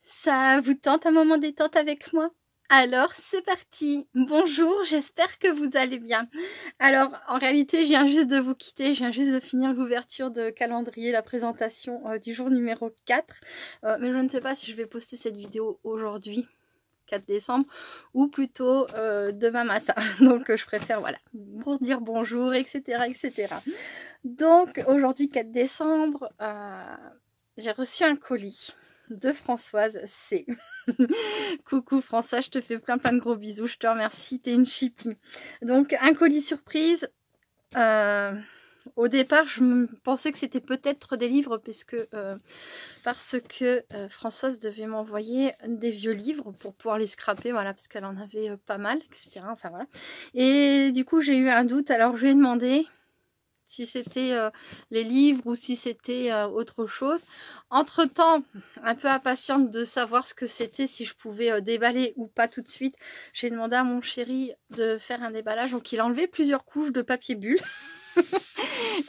Ça vous tente un moment détente avec moi? Alors c'est parti. Bonjour, j'espère que vous allez bien. Alors en réalité je viens juste de vous quitter, je viens juste de finir l'ouverture de calendrier, la présentation du jour numéro 4. Mais je ne sais pas si je vais poster cette vidéo aujourd'hui, 4 décembre, ou plutôt demain matin. Donc je préfère, voilà, pour dire bonjour, etc. etc. Donc aujourd'hui 4 décembre, j'ai reçu un colis de Françoise C. Coucou Françoise, je te fais plein de gros bisous, je te remercie, t'es une chipie. Donc un colis surprise. Au départ, je pensais que c'était peut-être des livres parce que Françoise devait m'envoyer des vieux livres pour pouvoir les scraper, voilà, parce qu'elle en avait pas mal, etc. Enfin voilà. Et du coup, j'ai eu un doute, alors je lui ai demandé si c'était les livres ou si c'était autre chose. Entre-temps, un peu impatiente de savoir ce que c'était, si je pouvais déballer ou pas tout de suite, j'ai demandé à mon chéri de faire un déballage. Donc il a enlevé plusieurs couches de papier bulle.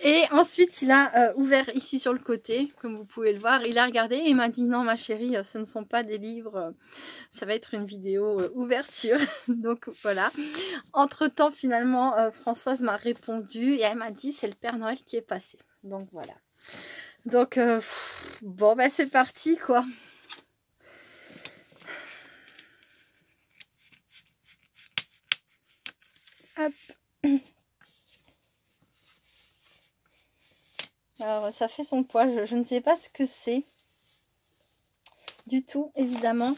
Et ensuite il a ouvert ici sur le côté, comme vous pouvez le voir. Il a regardé et il m'a dit non ma chérie, ce ne sont pas des livres, ça va être une vidéo ouverture. Donc voilà. Entre temps finalement Françoise m'a répondu et elle m'a dit c'est le Père Noël qui est passé. Donc voilà. Donc bon bah c'est parti quoi. Hop. Alors ça fait son poids, je ne sais pas ce que c'est du tout évidemment.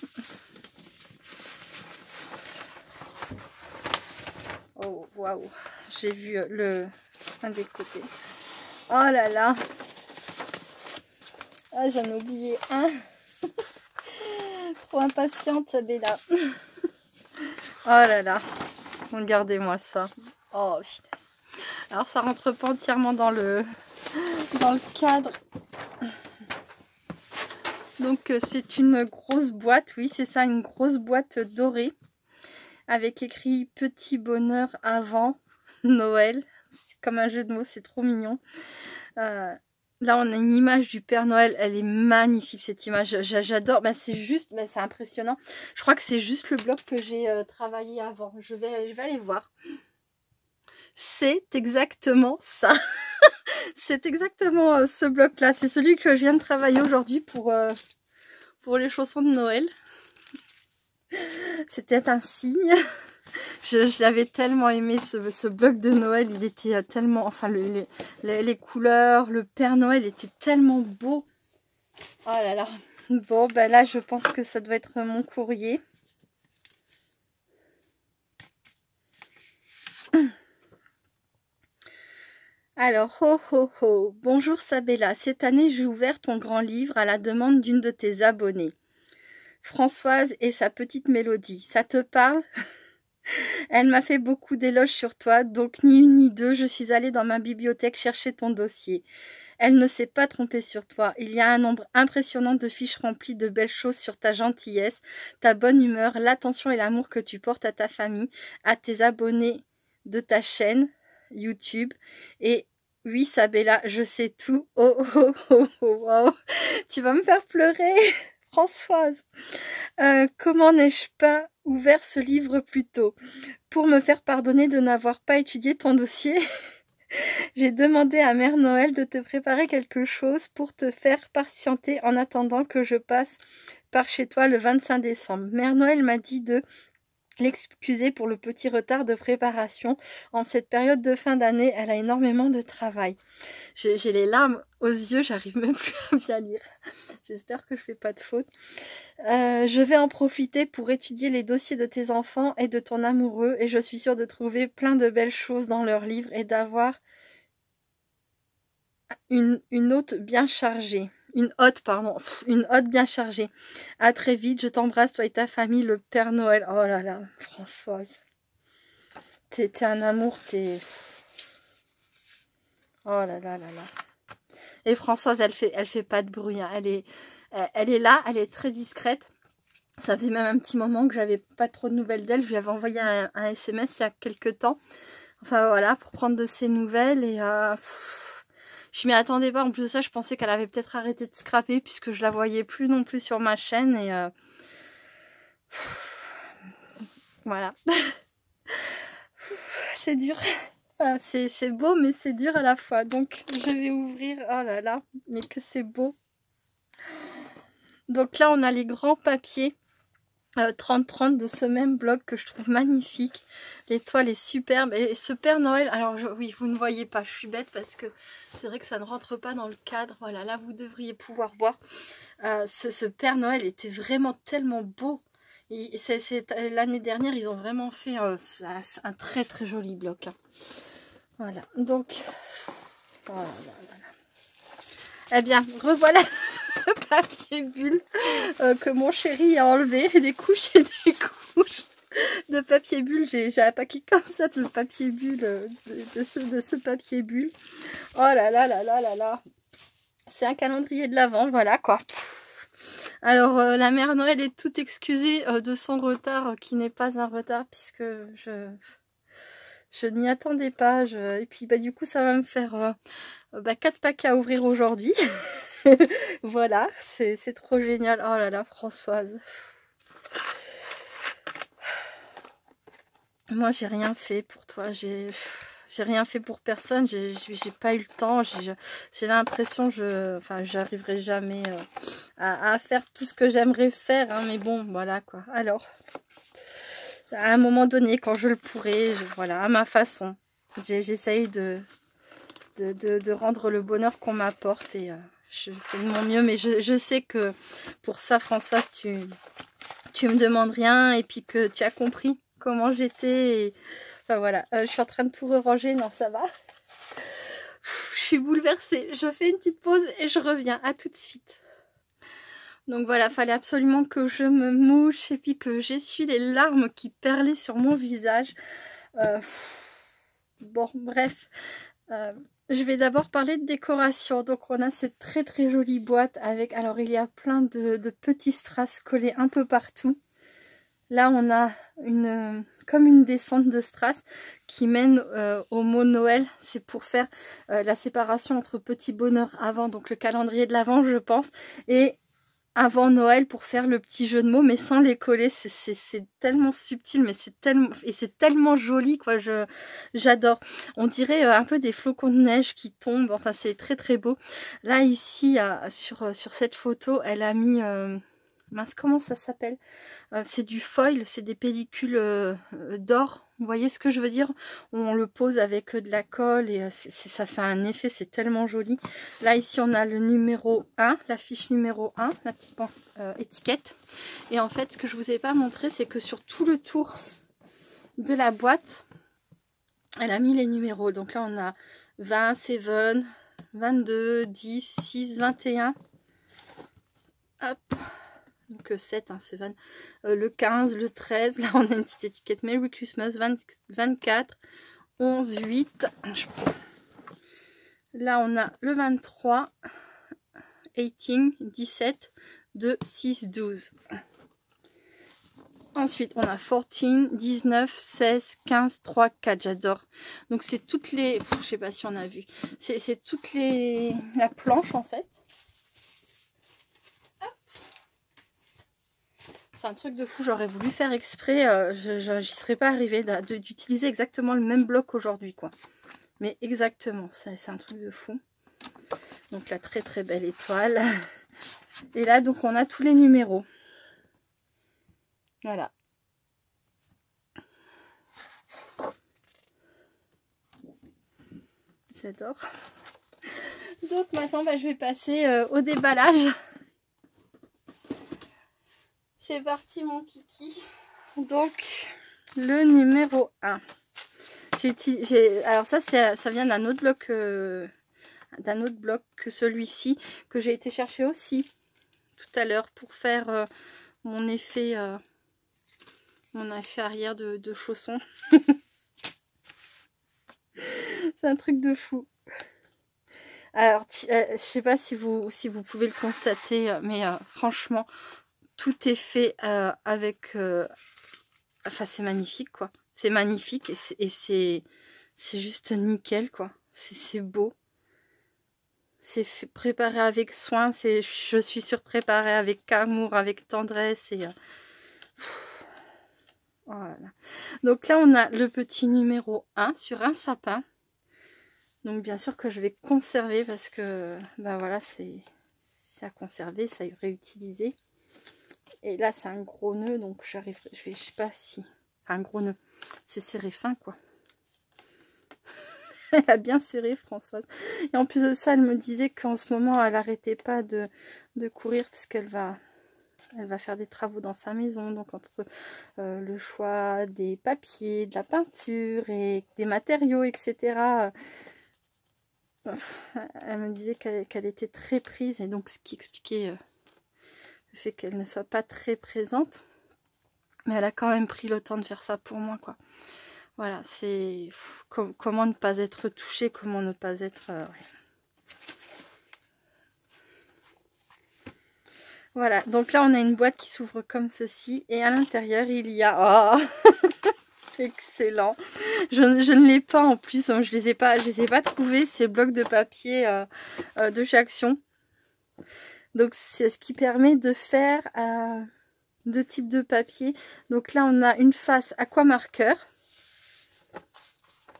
Oh waouh, j'ai vu un des côtés. Oh là là. Ah j'en ai oublié un. Trop impatiente Sabella. Oh là là. Regardez-moi ça. Oh putain. Alors ça rentre pas entièrement dans le cadre. Donc c'est une grosse boîte, oui c'est ça, une grosse boîte dorée avec écrit petit bonheur avant Noël. C'est comme un jeu de mots, c'est trop mignon. Là on a une image du Père Noël, elle est magnifique cette image, j'adore. Ben, c'est juste, ben, c'est impressionnant. Je crois que c'est juste le bloc que j'ai travaillé avant. Je vais aller voir. C'est exactement ça. C'est exactement ce bloc là, c'est celui que je viens de travailler aujourd'hui pour les chaussons de Noël. C'était un signe. Je l'avais tellement aimé ce bloc de Noël, il était tellement, enfin les couleurs, le Père Noël était tellement beau. Oh là là. Bon ben là je pense que ça doit être mon courrier. Alors, ho ho ho, bonjour Sabella, cette année j'ai ouvert ton grand livre à la demande d'une de tes abonnées. Françoise et sa petite mélodie, ça te parle? Elle m'a fait beaucoup d'éloges sur toi, donc ni une ni deux, je suis allée dans ma bibliothèque chercher ton dossier. Elle ne s'est pas trompée sur toi. Il y a un nombre impressionnant de fiches remplies de belles choses sur ta gentillesse, ta bonne humeur, l'attention et l'amour que tu portes à ta famille, à tes abonnés de ta chaîne YouTube. Et oui, Sabella, je sais tout. Oh, oh, oh, oh, oh. Tu vas me faire pleurer, Françoise. Comment n'ai-je pas ouvert ce livre plus tôt? Pour me faire pardonner de n'avoir pas étudié ton dossier, j'ai demandé à Mère Noël de te préparer quelque chose pour te faire patienter en attendant que je passe par chez toi le 25 décembre. Mère Noël m'a dit de l'excuser pour le petit retard de préparation. En cette période de fin d'année, elle a énormément de travail. J'ai les larmes aux yeux, j'arrive même plus à bien lire. J'espère que je fais pas de faute. Je vais en profiter pour étudier les dossiers de tes enfants et de ton amoureux et je suis sûre de trouver plein de belles choses dans leurs livres et d'avoir une hôte bien chargée. Une hôte bien chargée. À très vite, je t'embrasse, toi et ta famille, le Père Noël. Oh là là, Françoise. T'es un amour, t'es... Oh là là là là. Et Françoise, elle fait pas de bruit. Hein. Elle est là, elle est très discrète. Ça faisait même un petit moment que j'avais pas trop de nouvelles d'elle. Je lui avais envoyé un SMS il y a quelques temps. Enfin voilà, pour prendre de ses nouvelles. Et Je m'y attendais pas. En plus de ça, je pensais qu'elle avait peut-être arrêté de scraper puisque je la voyais plus non plus sur ma chaîne. Et voilà. C'est dur. Enfin, c'est beau, mais c'est dur à la fois. Donc, je vais ouvrir. Oh là là, mais que c'est beau. Donc là, on a les grands papiers 30-30 de ce même bloc que je trouve magnifique. L'étoile est superbe. Et ce Père Noël, alors oui, vous ne voyez pas, je suis bête parce que c'est vrai que ça ne rentre pas dans le cadre. Voilà, là, vous devriez pouvoir voir. Ce Père Noël était vraiment tellement beau. L'année dernière, ils ont vraiment fait un très très joli bloc. Hein. Voilà, donc... Voilà, voilà. Eh bien, revoilà le papier bulle que mon chéri a enlevé. Des couches et des couches de papier bulle. J'ai un paquet comme ça de papier bulle, de ce papier bulle. Oh là là là là là là. C'est un calendrier de l'Avent, voilà quoi. Alors, la mère Noël est toute excusée de son retard, qui n'est pas un retard, puisque je n'y attendais pas. Et puis, bah, du coup, ça va me faire 4 paquets à ouvrir aujourd'hui. Voilà, c'est trop génial. Oh là là, Françoise. Moi, j'ai rien fait pour toi. J'ai rien fait pour personne. J'ai pas eu le temps. J'ai l'impression j'arriverai jamais à faire tout ce que j'aimerais faire. Hein, mais bon, voilà quoi. Alors, à un moment donné, quand je le pourrai, voilà, à ma façon, j'essaye de rendre le bonheur qu'on m'apporte et je fais de mon mieux. Mais je sais que pour ça, Françoise, tu me demandes rien et puis que tu as compris comment j'étais. Enfin voilà, je suis en train de tout ranger. Non, ça va. Je suis bouleversée. Je fais une petite pause et je reviens. À tout de suite. Donc voilà, fallait absolument que je me mouche et puis que j'essuie les larmes qui perlaient sur mon visage. Bon, bref. Je vais d'abord parler de décoration. Donc on a cette très très jolie boîte avec... Alors il y a plein de petits strass collés un peu partout. Là on a comme une descente de strass qui mène au mot Noël. C'est pour faire la séparation entre petit bonheur avant, donc le calendrier de l'Avent je pense, et avant Noël pour faire le petit jeu de mots, mais sans les coller. C'est tellement subtil, mais c'est tellement joli quoi. J'adore. On dirait un peu des flocons de neige qui tombent. Enfin, c'est très très beau. Là ici sur cette photo, elle a mis mince, comment ça s'appelle? C'est du foil, c'est des pellicules d'or. Vous voyez ce que je veux dire? On le pose avec de la colle et ça fait un effet, c'est tellement joli. Là, ici, on a le numéro 1, la fiche numéro 1, la petite étiquette. Et en fait, ce que je vous ai pas montré, c'est que sur tout le tour de la boîte, elle a mis les numéros. Donc là, on a 20, 7, 22, 10, 6, 21. Hop. Donc 7, hein, c'est 20, le 15, le 13, là on a une petite étiquette Merry Christmas, 24, 11, 8, là on a le 23, 18, 17, 2, 6, 12. Ensuite on a 14, 19, 16, 15, 3, 4, j'adore. Donc c'est toutes les, je sais pas si on a vu, c'est toutes la planche en fait. C'est un truc de fou, j'aurais voulu faire exprès, j'y serais pas arrivée d'utiliser exactement le même bloc aujourd'hui quoi. Mais exactement, c'est un truc de fou. Donc la très très belle étoile. Et là donc on a tous les numéros. Voilà. J'adore. Donc maintenant je vais passer au déballage. C'est parti mon kiki. Donc le numéro 1. Alors ça vient d'un autre bloc que celui-ci que j'ai été chercher aussi tout à l'heure pour faire mon effet arrière de chausson. C'est un truc de fou. Alors je sais pas si vous pouvez le constater, mais franchement tout est fait avec enfin c'est magnifique quoi, c'est magnifique et c'est juste nickel quoi, c'est beau. c'est préparé avec soin, je suis surpréparée avec amour, avec tendresse et voilà. Donc là on a le petit numéro 1 sur un sapin. Donc bien sûr que je vais conserver parce que ben voilà, c'est à conserver, ça est réutilisé. Et là c'est un gros nœud, donc je sais pas si un gros nœud, c'est serré fin quoi. Elle a bien serré Françoise. Et en plus de ça, elle me disait qu'en ce moment, elle n'arrêtait pas de courir parce qu'elle va faire des travaux dans sa maison. Donc entre le choix des papiers, de la peinture et des matériaux, etc. Elle me disait qu'elle était très prise. Et donc ce qui expliquait le fait qu'elle ne soit pas très présente. Mais elle a quand même pris le temps de faire ça pour moi, quoi. Voilà, c'est comment ne pas être touché, comment ne pas être... ouais. Voilà, donc là on a une boîte qui s'ouvre comme ceci et à l'intérieur il y a... Oh excellent. Je ne l'ai pas en plus, je les ai pas trouvés, ces blocs de papier de chez Action. Donc c'est ce qui permet de faire deux types de papier. Donc là on a une face aquamarqueur.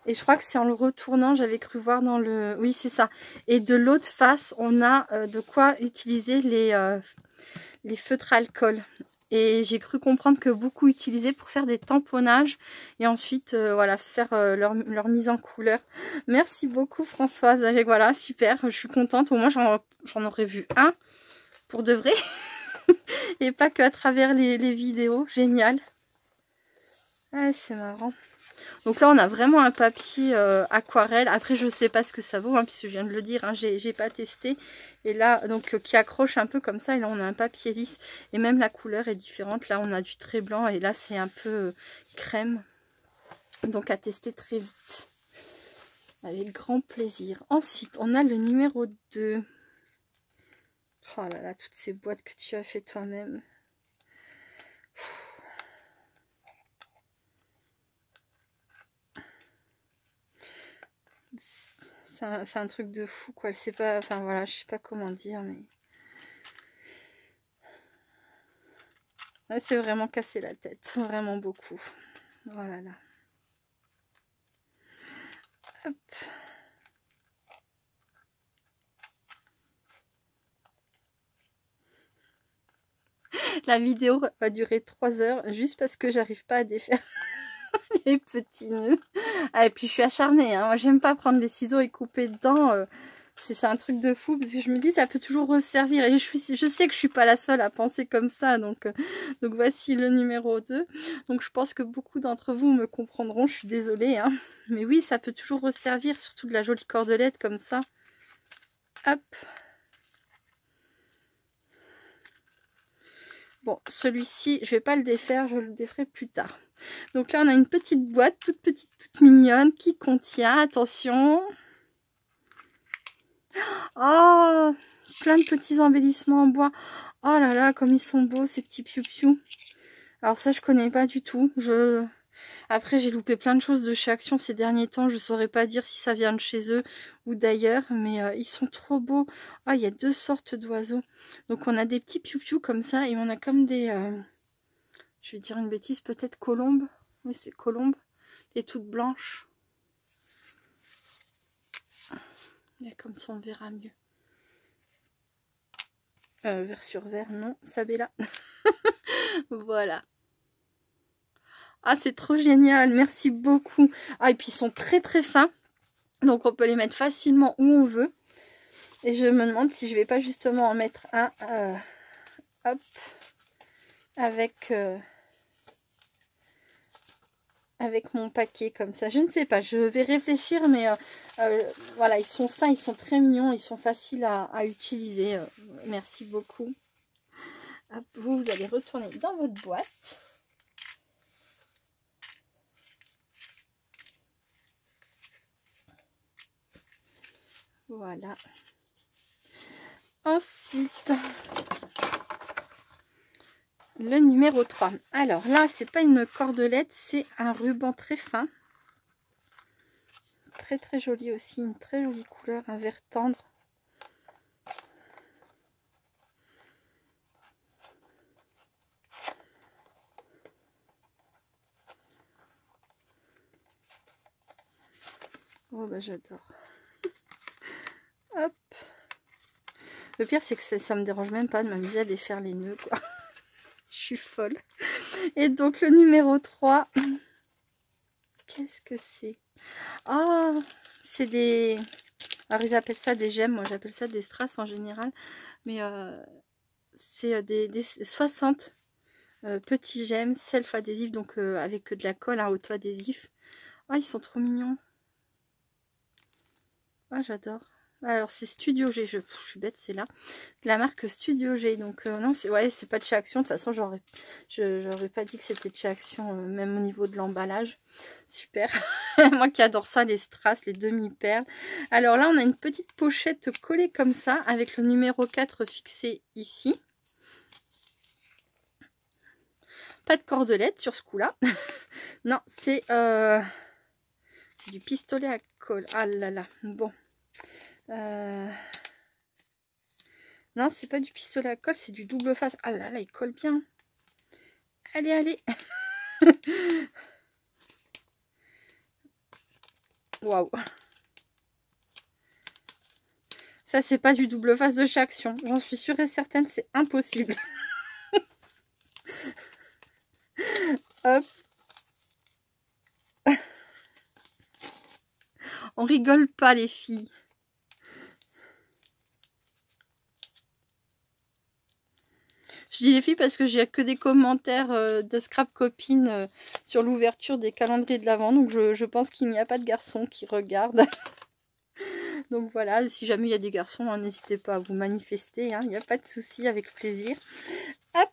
Et je crois que c'est en le retournant, j'avais cru voir dans le... Oui, c'est ça. Et de l'autre face, on a de quoi utiliser les feutres alcool. Et j'ai cru comprendre que beaucoup utilisaient pour faire des tamponnages. Et ensuite, voilà, faire leur mise en couleur. Merci beaucoup Françoise. Et voilà, super, je suis contente. Au moins, j'en aurais vu un pour de vrai. Et pas qu'à travers les vidéos. Génial. Ah, c'est marrant. Donc là on a vraiment un papier aquarelle. Après je sais pas ce que ça vaut puisque je viens de le dire, hein, j'ai pas testé. Et là donc qui accroche un peu comme ça. Et là on a un papier lisse et même la couleur est différente. Là on a du très blanc et là c'est un peu crème. Donc à tester très vite. Avec grand plaisir. Ensuite on a le numéro 2. Oh là là, toutes ces boîtes que tu as fait toi-même. C'est un truc de fou quoi, elle sait pas, enfin voilà, je sais pas comment dire mais... Ouais, c'est vraiment cassé la tête, vraiment beaucoup. Voilà là. Hop. La vidéo va durer 3 heures juste parce que j'arrive pas à défaire les petits nœuds. Ah, et puis je suis acharnée, hein. Moi j'aime pas prendre les ciseaux et couper dedans. C'est un truc de fou parce que je me dis ça peut toujours resservir et je sais que je suis pas la seule à penser comme ça, donc voici le numéro 2. Donc je pense que beaucoup d'entre vous me comprendront, je suis désolée, hein. Mais oui, ça peut toujours resservir, surtout de la jolie cordelette comme ça. Hop. Bon, celui-ci, je vais pas le défaire, je le déferai plus tard. Donc là, on a une petite boîte, toute petite, toute mignonne, qui contient, attention... Oh, plein de petits embellissements en bois. Oh là là, comme ils sont beaux, ces petits piou-piou. Alors ça, je connais pas du tout. Après, j'ai loupé plein de choses de chez Action ces derniers temps. Je saurais pas dire si ça vient de chez eux ou d'ailleurs, mais ils sont trop beaux. Ah, il y a deux sortes d'oiseaux. Donc on a des petits piou-piou comme ça et on a comme des... je vais dire une bêtise, peut-être colombes. Oui, c'est colombes. Les toutes blanches. Là, comme ça, on verra mieux. Vert sur vert, non. Sabella. Voilà. Ah, c'est trop génial. Merci beaucoup. Ah, et puis, ils sont très, très fins. Donc, on peut les mettre facilement où on veut. Et je me demande si je vais pas justement en mettre un... hop. Avec mon paquet comme ça, je ne sais pas, je vais réfléchir, mais voilà, ils sont fins, ils sont très mignons, ils sont faciles à utiliser. Merci beaucoup. Hop, vous allez retourner dans votre boîte. Voilà. Ensuite, le numéro 3. Alors là, c'est pas une cordelette, c'est un ruban très fin. Très très joli aussi, une très jolie couleur, un vert tendre. Oh bah j'adore. Hop. Le pire c'est que ça me dérange même pas de m'amuser à défaire les nœuds quoi. Je suis folle. Et donc le numéro 3. Qu'est-ce que c'est? Ah, c'est des... Alors ils appellent ça des gemmes, moi j'appelle ça des strass en général. Mais c'est des 60 petits gemmes self-adhésifs, donc avec de la colle hein, auto-adhésif. Ah, ils sont trop mignons. Ah, j'adore. Alors c'est Studio G, je suis bête, c'est là. De la marque Studio G. Donc non, c'est ouais, c'est pas de chez Action. De toute façon, j'aurais pas dit que c'était de chez Action, même au niveau de l'emballage. Super. Moi qui adore ça, les strass, les demi-perles. Alors là, on a une petite pochette collée comme ça, avec le numéro 4 fixé ici. Pas de cordelette sur ce coup-là. Non, c'est du pistolet à colle. Ah là là, bon. Non, c'est pas du pistolet à colle, c'est du double face. Ah là là, il colle bien. Allez, allez. Waouh. Ça, c'est pas du double face de chez Action. J'en suis sûre et certaine, c'est impossible. Hop. On rigole pas, les filles. Je dis les filles parce que j'ai que des commentaires de scrap copines sur l'ouverture des calendriers de l'Avent. Donc je pense qu'il n'y a pas de garçons qui regardent. Donc voilà, si jamais il y a des garçons, hein, n'hésitez pas à vous manifester. Hein, il n'y a pas de souci, avec plaisir. Hop.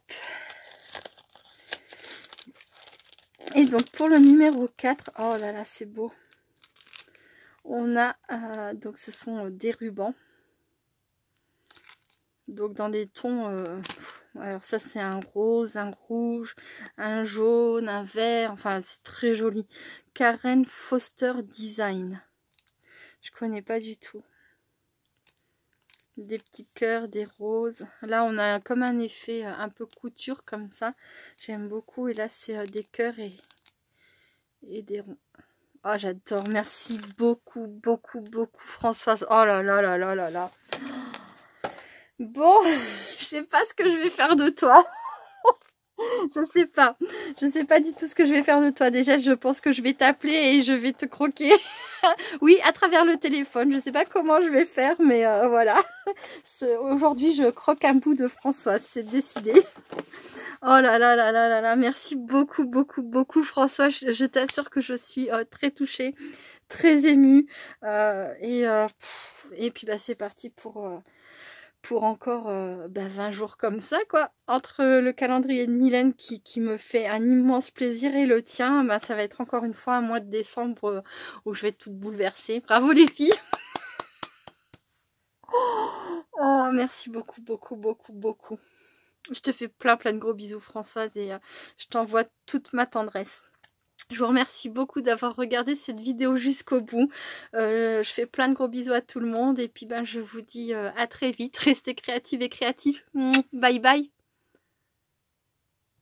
Et donc pour le numéro 4, oh là là, c'est beau. On a, donc ce sont des rubans. Donc dans des tons, alors ça c'est un rose, un rouge, un jaune, un vert, enfin c'est très joli. Karen Foster Design. Je connais pas du tout. Des petits cœurs, des roses. Là on a comme un effet un peu couture comme ça. J'aime beaucoup. Et là c'est des cœurs et des ronds. Oh j'adore. Merci beaucoup, beaucoup, beaucoup Françoise. Oh là là là là là là. Bon, je sais pas ce que je vais faire de toi. Je sais pas du tout ce que je vais faire de toi. Déjà, je pense que je vais t'appeler et je vais te croquer. Oui, à travers le téléphone. Je sais pas comment je vais faire, mais voilà. Aujourd'hui, je croque un bout de Françoise. C'est décidé. Oh là là là là là là. Merci beaucoup, beaucoup, beaucoup François. Je t'assure que je suis très touchée, très émue. Et puis, bah, c'est parti pour encore 20 jours comme ça quoi. Entre le calendrier de Mylène qui me fait un immense plaisir et le tien, bah, ça va être encore une fois un mois de décembre où je vais être toute bouleversée. Bravo les filles. Oh merci beaucoup, beaucoup, beaucoup, beaucoup. Je te fais plein de gros bisous Françoise et je t'envoie toute ma tendresse. Je vous remercie beaucoup d'avoir regardé cette vidéo jusqu'au bout. Je fais plein de gros bisous à tout le monde. Et puis ben, je vous dis à très vite. Restez créatives et créatifs. Bye bye.